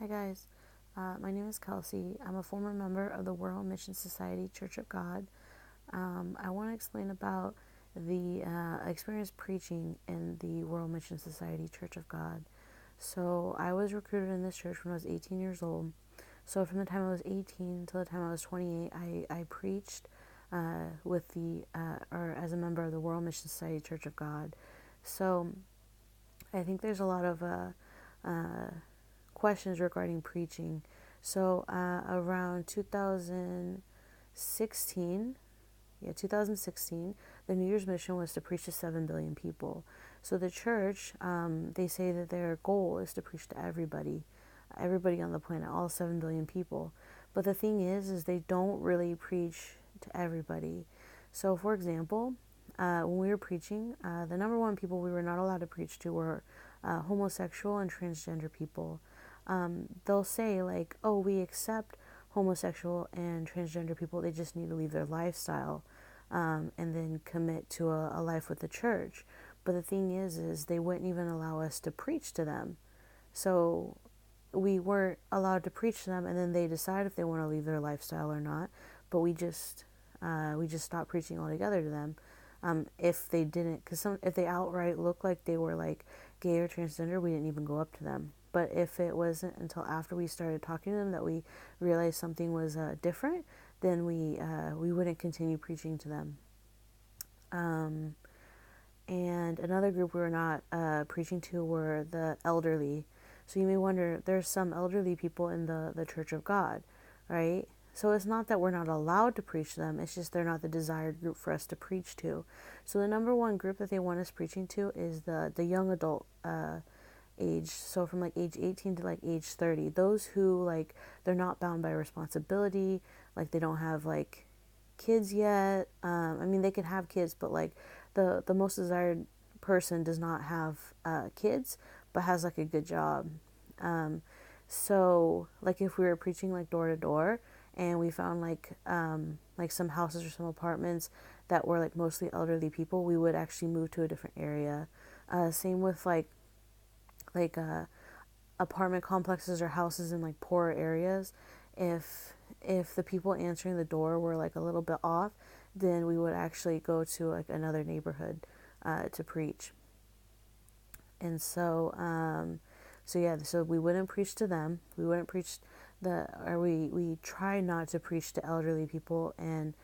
Hi guys, my name is Kelsey. I'm a former member of the World Mission Society Church of God. I want to explain about the experience preaching in the World Mission Society Church of God. So I was recruited in this church when I was 18 years old. So from the time I was 18 until the time I was 28, I preached or as a member of the World Mission Society Church of God. So I think there's a lot of questions regarding preaching. So around 2016, the New Year's mission was to preach to 7 billion people. So the church, they say that their goal is to preach to everybody on the planet, all 7 billion people. But the thing is they don't really preach to everybody. So for example, when we were preaching, the number one people we were not allowed to preach to were homosexual and transgender people. They'll say like, oh, we accept homosexual and transgender people, they just need to leave their lifestyle and then commit to a life with the church. But the thing is they wouldn't even allow us to preach to them. So we weren't allowed to preach to them, and then they decide if they want to leave their lifestyle or not. But we just stopped preaching altogether to them. If they didn't, because if they outright looked like they were like gay or transgender, we didn't even go up to them. But if it wasn't until after we started talking to them that we realized something was different, then we wouldn't continue preaching to them. And another group we were not preaching to were the elderly. So you may wonder, there's some elderly people in the Church of God, right? So it's not that we're not allowed to preach to them, it's just they're not the desired group for us to preach to. So the number one group that they want us preaching to is the young adult age. So from like age 18 to like age 30. Those who like, they're not bound by responsibility, like they don't have like kids yet. I mean, they can have kids, but like the most desired person does not have kids, but has like a good job. So like if we were preaching like door to door and we found like some houses or some apartments that were like mostly elderly people, we would actually move to a different area. Same with like apartment complexes or houses in like poorer areas. If the people answering the door were like a little bit off, then we would actually go to like another neighborhood to preach. And so we wouldn't preach to them. We wouldn't preach we try not to preach to elderly people and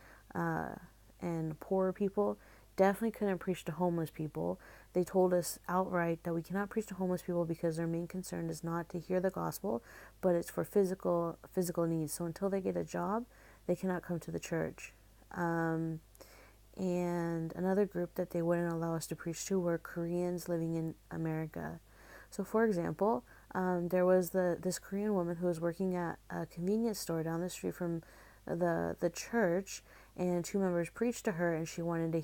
poorer people. Definitely couldn't preach to homeless people. They told us outright that we cannot preach to homeless people because their main concern is not to hear the gospel, but it's for physical needs. So until they get a job, they cannot come to the church. And another group that they wouldn't allow us to preach to were Koreans living in America. So for example, there was this Korean woman who was working at a convenience store down the street from the church, and two members preached to her, and she wanted to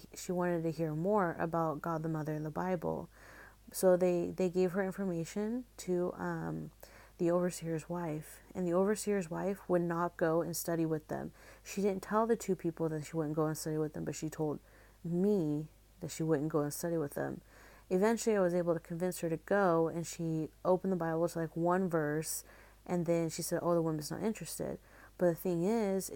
hear more about God the Mother and the Bible. So they gave her information to the overseer's wife, and the overseer's wife would not go and study with them. She didn't tell the two people that she wouldn't go and study with them, but she told me that she wouldn't go and study with them. Eventually I was able to convince her to go, and she opened the Bible to like one verse, and then she said, oh, the woman's not interested. But the thing is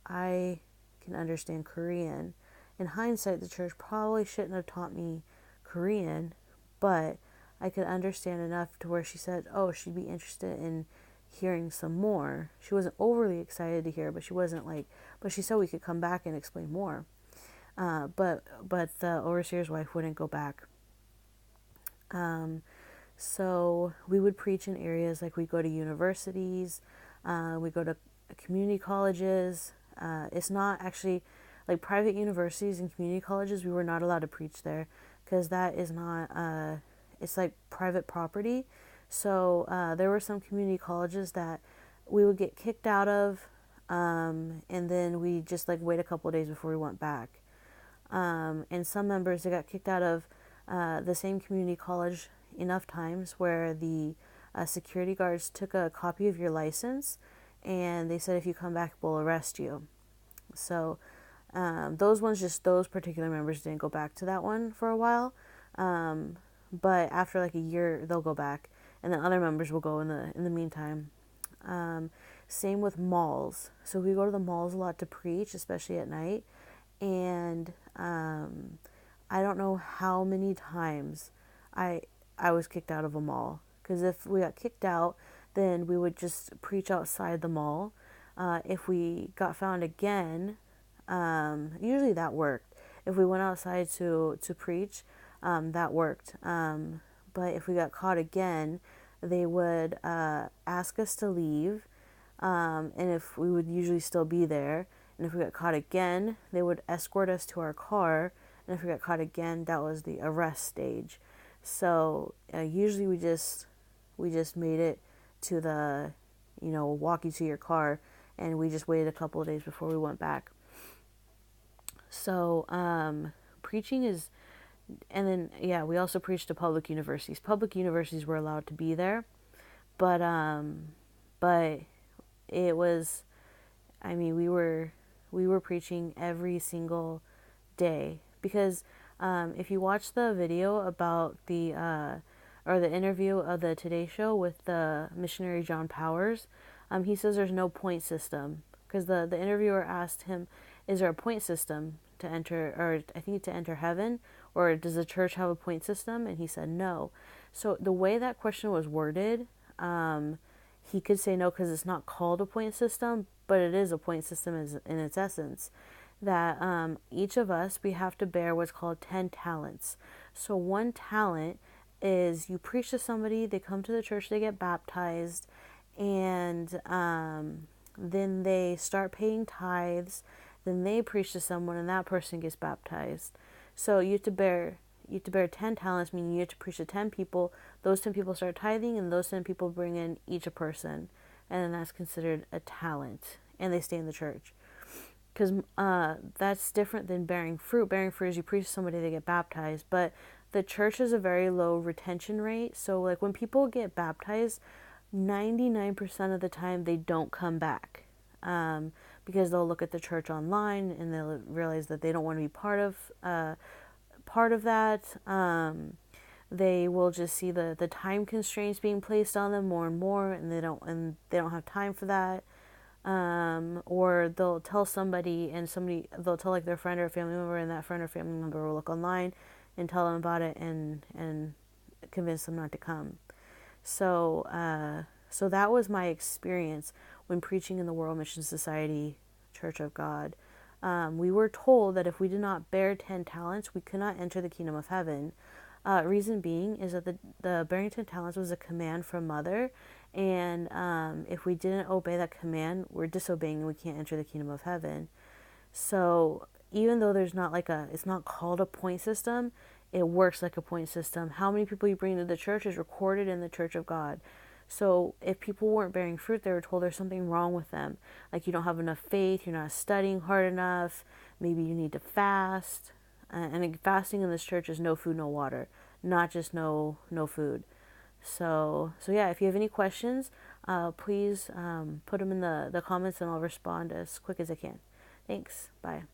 I can understand Korean. In hindsight, the church probably shouldn't have taught me Korean, but I could understand enough to where she said, oh, she'd be interested in hearing some more. She wasn't overly excited to hear, but she said we could come back and explain more. But the overseer's wife wouldn't go back. So we would preach in areas like we go to universities, we go to community colleges. It's not actually like private universities and community colleges. We were not allowed to preach there because that is not, it's like private property. So there were some community colleges that we would get kicked out of, and then we just like wait a couple of days before we went back. And some members, they got kicked out of the same community college enough times where the security guards took a copy of your license, and they said if you come back, we'll arrest you. So those particular members didn't go back to that one for a while. But after like a year, they'll go back, and then other members will go in the meantime. Same with malls. So we go to the malls a lot to preach, especially at night. And I don't know how many times I I was kicked out of a mall. Because if we got kicked out, then we would just preach outside the mall. If we got found again, usually that worked. If we went outside to preach, that worked. But if we got caught again, they would ask us to leave, and if we would usually still be there. And if we got caught again, they would escort us to our car. And if we got caught again, that was the arrest stage. So usually we just made it to the, walk you to your car, and we just waited a couple of days before we went back. So preaching is, and then yeah, we also preached to public universities. Public universities were allowed to be there, but it was, I mean, we were preaching every single day because if you watch the video about the or the interview of the Today Show with the missionary John Powers, he says there's no point system because the interviewer asked him, "Is there a point system to enter, or I think to enter heaven, or does the church have a point system?" And he said no. So the way that question was worded, he could say no because it's not called a point system, but it is a point system in its essence. That each of us, we have to bear what's called 10 talents. So one talent is you preach to somebody, they come to the church, they get baptized, and then they start paying tithes. Then they preach to someone, and that person gets baptized. So you have to bear 10 talents, meaning you have to preach to 10 people. Those 10 people start tithing, and those 10 people bring in each a person, and then that's considered a talent, and they stay in the church. Because that's different than bearing fruit. Bearing fruit is you preach to somebody, they get baptized, but the church has a very low retention rate. So like when people get baptized, 99% of the time they don't come back, because they'll look at the church online and they'll realize that they don't want to be part of that. They will just see the time constraints being placed on them more and more, and they don't have time for that. Or they'll tell somebody, and they'll tell like their friend or family member, and that friend or family member will look online and tell them about it and convince them not to come. So that was my experience when preaching in the World Mission Society Church of God. We were told that if we did not bear 10 talents, we could not enter the kingdom of heaven. Reason being is that the bearing 10 talents was a command from Mother, and if we didn't obey that command, we're disobeying and we can't enter the kingdom of heaven. So even though there's not it's not called a point system, it works like a point system. How many people you bring to the church is recorded in the Church of God. So if people weren't bearing fruit, they were told there's something wrong with them. Like you don't have enough faith, you're not studying hard enough, maybe you need to fast. And fasting in this church is no food, no water, not just no food. So yeah, if you have any questions, please put them in the comments, and I'll respond as quick as I can. Thanks. Bye.